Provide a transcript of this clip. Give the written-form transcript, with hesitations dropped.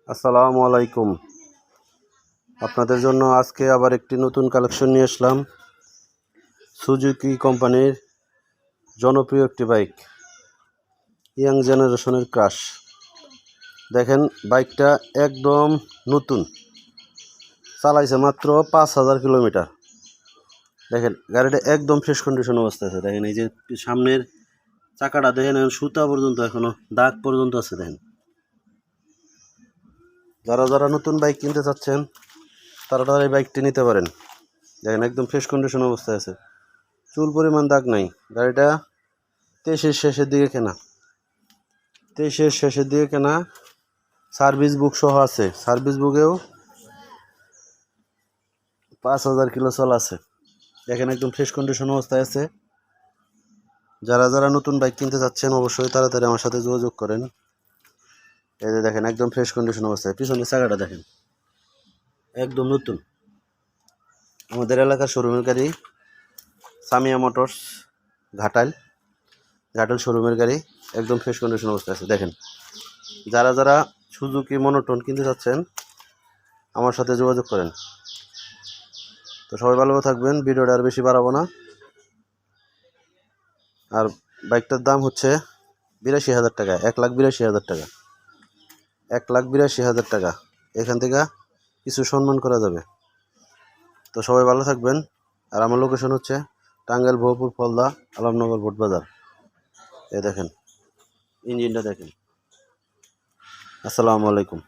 আসসালামু আলাইকুম। আপনাদের জন্য আজকে আবার একটি নতুন কালেকশন নিয়ে আসলাম। সুজুকি কোম্পানির জনপ্রিয় একটি বাইক, ইয়াং জেনারেশনের ক্রাশ। দেখেন বাইকটা একদম নতুন, চালাইছে মাত্র 5,000 কিলোমিটার। দেখেন গাড়িটা একদম ফ্রেশ কন্ডিশন অবস্থা আছে। দেখেন এই যে সামনের চাকাটা দেখেন, সুতা পর্যন্ত এখনো দাগ পর্যন্ত আছে। দেখেন যারা যারা নতুন বাইক কিনতে চাচ্ছেন তারা এই বাইকটি নিতে পারেন। দেখেন একদম ফ্রেশ কন্ডিশন অবস্থায় আছে, চুল পরিমাণ দাগ নাই। গাড়িটা 23-এর শেষের দিকে কেনা, সার্ভিস বুক সহ আছে। সার্ভিস বুকেও 5,000 কিলো চলা আছে। দেখেন একদম ফ্রেশ কন্ডিশন অবস্থায় আছে। যারা যারা নতুন বাইক কিনতে চাচ্ছেন অবশ্যই তাড়াতাড়ি আমার সাথে যোগাযোগ করেন। এই যে দেখেন একদম ফ্রেশ কন্ডিশন অবস্থায়, পিছনের চাকাটা দেখেন একদম নতুন। আমাদের এলাকার শোরুমের গাড়ি, সামিয়া মোটরস, ঘাটাল শোরুমের গাড়ি, একদম ফ্রেশ কন্ডিশন অবস্থায় আছে। দেখেন যারা যারা সুজুকি মনোটন কিনতে চাচ্ছেন আমার সাথে যোগাযোগ করেন। তো সবাই ভালো থাকবেন, ভিডিওটা আর বেশি বাড়াবো না। আর বাইকটার দাম হচ্ছে 82,000 টাকা, 1,82,000 টাকা, 1,82,000 টাকা। এখান থেকে কিছু সম্মান করা যাবে। তো সবাই ভালো থাকবেন। আর আমার লোকেশন হচ্ছে টাঙ্গাইল, ভোপুর, ফলদা, আলমনগর, বোটবাজার। এই দেখেন ইঞ্জিনটা দেখেন। আসসালামু আলাইকুম।